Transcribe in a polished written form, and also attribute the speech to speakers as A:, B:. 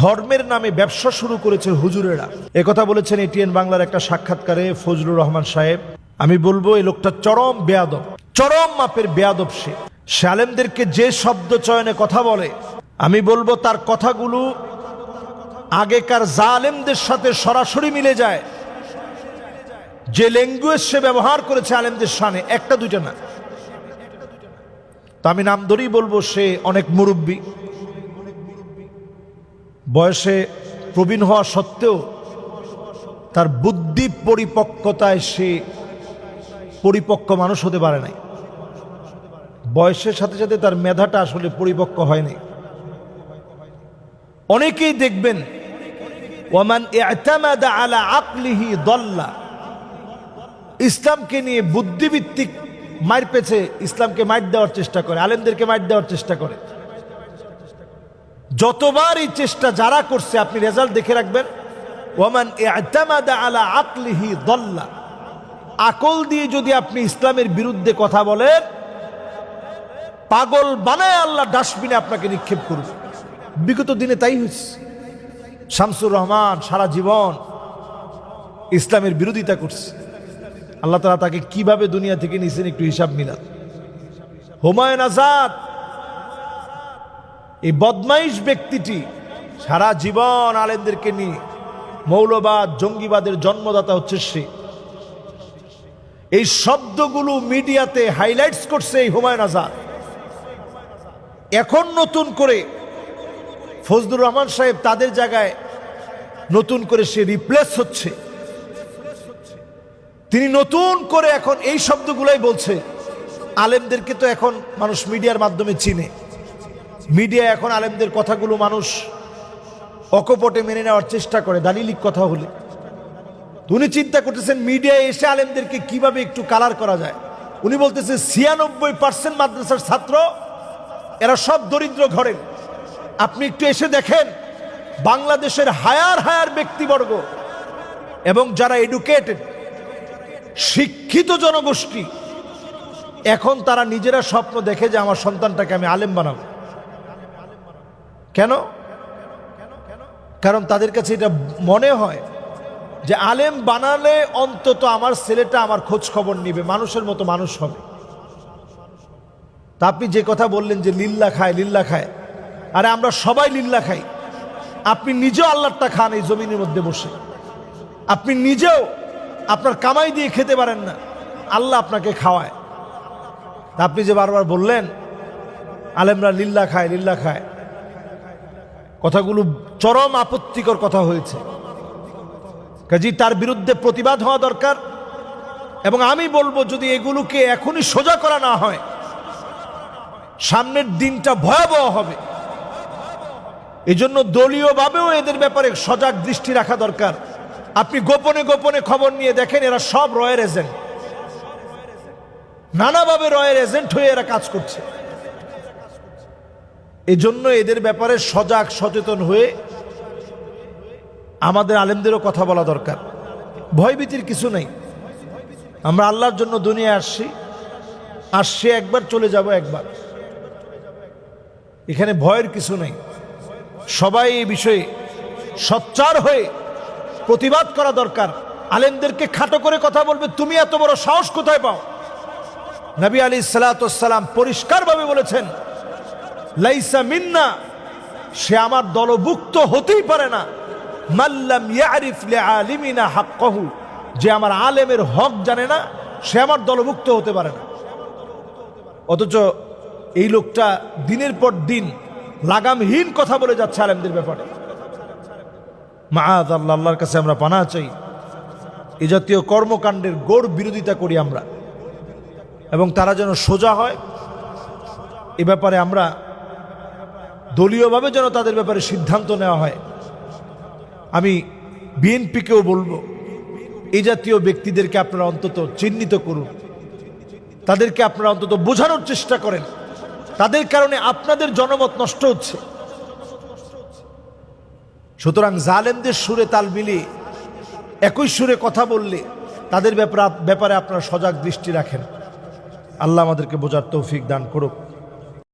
A: ধর্মের নামে ব্যবসা শুরু করেছে হুজুরেরা, একথা বলেছেন এটিএন বাংলার একটা সাক্ষাৎকারে ফজলুর রহমান সাহেব। আমি বলবো এই লোকটা চরম বেয়াদব, চরম মাপের বেয়াদব। সে আলেমদেরকে যে শব্দ চয়নে কথা বলে, আমি বলবো তার কথাগুলো আগেকার জালেমদের সাথে সরাসরি মিলে যায়। যে ল্যাঙ্গুয়েজ সে ব্যবহার করেছে আলেমদের সামনে, একটা দুইটা না। তো আমি নাম ধরেই বলবো, সে অনেক মুরব্বী, বয়সে প্রবীণ হওয়া সত্ত্বেও তার বুদ্ধি পরিপক্কতায় সে পরিপক্ক মানুষ হতে পারে নাই। বয়সের সাথে সাথে তার মেধাটা আসলে পরিপক্ক হয়নি। অনেকেই দেখবেন ওয়ামান ইআতামাদা আলা আকলিহি দল্লা, ইসলামকে নিয়ে বুদ্ধিভিত্তিক মার পেছে, ইসলামকে মার দেওয়ার চেষ্টা করে, আলেমদেরকে মার দেওয়ার চেষ্টা করে। যতবার এই চেষ্টা যারা করছে আপনি রেজাল্ট দেখে রাখবেন। ওয়ামান ইআতামাদা আলা আকলিহি দল্লা, আকল দিয়ে যদি আপনি ইসলামের বিরুদ্ধে কথা বলেন, পাগল বানায় আল্লাহ ডাস্টবিনে আপনাকে নিক্ষেপ করবে। বিগত দিনে তাই হয়েছে। শামসুর রহমান সারা জীবন ইসলামের বিরোধিতা করছে, আল্লাহ তাআলা তাকে কিভাবে দুনিয়া থেকে নিয়েছেন একটু হিসাব মিলান। হুমায়ুন আজাদ, এই বদমাইশ ব্যক্তিটি সারা জীবন আলেমদেরকে নিয়ে মৌলবাদ জঙ্গিবাদের জন্মদাতা হচ্ছে সে। এই শব্দগুলো মিডিয়াতে হাইলাইটস করছে এই হুমায়ুন আজাদ। এখন নতুন করে ফজলুর রহমান সাহেব তাদের জায়গায় নতুন করে সে রিপ্লেস হচ্ছে। তিনি নতুন করে এখন এই শব্দগুলাই বলছে। আলেমদেরকে তো এখন মানুষ মিডিয়ার মাধ্যমে চিনে, মিডিয়া এখন আলেমদের কথাগুলো মানুষ অকপটে মেনে নেওয়ার চেষ্টা করে দালিলিক কথা হলে। উনি চিন্তা করতেছেন মিডিয়ায় এসে আলেমদেরকে কিভাবে একটু কালার করা যায়। উনি বলতেছে 96% মাদ্রাসার ছাত্র এরা সব দরিদ্র ঘরের। আপনি একটু এসে দেখেন বাংলাদেশের হায়ার হায়ার ব্যক্তিবর্গ এবং যারা এডুকেটেড শিক্ষিত জনগোষ্ঠী, এখন তারা নিজেরা স্বপ্ন দেখে যে আমার সন্তানটাকে আমি আলেম বানাবো। কেন? কারণ তাদের কাছে এটা মনে হয় যে আলেম বানালে অন্তত আমার ছেলেটা আমার খোঁজ খবর নিবে, মানুষের মতো মানুষ হবে। তা আপনি যে কথা বললেন যে লিল্লা খায় লিল্লা খায়, আরে আমরা সবাই লিল্লা খাই। আপনি নিজেও আল্লাহটা খান এই জমিনের মধ্যে বসে, আপনি নিজেও আপনার কামাই দিয়ে খেতে পারেন না, আল্লাহ আপনাকে খাওয়ায়। তা আপনি যে বারবার বললেন আলেমরা লিল্লা খায় লিল্লা খায়, কথাগুলো চরম আপত্তিকর কথা হয়েছে। কাজী তার বিরুদ্ধে প্রতিবাদ হওয়া দরকার। এবং আমি বলবো যদি এগুলোকে এখনই সোজা করা না হয়, সামনের দিনটা ভয়াবহ হবে। এজন্য দলীয়ভাবেও এদের ব্যাপারে সজাগ দৃষ্টি রাখা দরকার। আপনি গোপনে গোপনে খবর নিয়ে দেখেন এরা সব রয়ের এজেন্ট, নানাভাবে রয়ের এজেন্ট হয়ে এরা কাজ করছে। এজন্য এদের ব্যাপারে সজাগ সচেতন হয়ে আমাদের আলেমদেরও কথা বলা দরকার। ভয়ভীতির কিছু নেই। আমরা আল্লাহর জন্য দুনিয়ায় আসছি একবার, চলে যাব একবার। এখানে ভয়ের কিছু নেই। সবাই এই বিষয়ে সোচ্চার হয়ে প্রতিবাদ করা দরকার। আলেমদেরকে খাটো করে কথা বলবে, তুমি এত বড় সাহস কোথায় পাও? নবী আলাইহিস সালাতু ওয়াস সালাম পরিষ্কারভাবে বলেছেন, লাইসা মিন্না, সে আমার দলভুক্ত হতেই পারে না, মাল্লাম ইয়ারিফ লিআলিমিনা হাক্কাহু, যে আমার আলেমের হক জানে না সে আমার দলভুক্ত হতে পারে না। অথচ এই লোকটা দিনের পর দিন লাগামহীন কথা বলে যাচ্ছে আলেমদের ব্যাপারে। মাআযাল্লাহ, আল্লাহর কাছে আমরা পানাহ চাই এই জাতীয় কর্মকাণ্ডের গোড় বিরোধিতা করি আমরা, এবং তারা যেন সোজা হয় এ ব্যাপারে আমরা দলীয়ভাবে যেন তাদের ব্যাপারে সিদ্ধান্ত নেওয়া হয়। আমি বিএনপিকেও বলবো এই জাতীয় ব্যক্তিদেরকে আপনারা অন্তত চিহ্নিত করুন, তাদেরকে আপনারা অন্তত বোঝানোর চেষ্টা করেন। তাদের কারণে আপনাদের জনমত নষ্ট হচ্ছে। সুতরাং জালেমদের সুরে তাল মিলিয়ে একই সুরে কথা বললে তাদের ব্যাপারে আপনারা সজাগ দৃষ্টি রাখেন। আল্লাহ আমাদেরকে বোঝার তৌফিক দান করুক।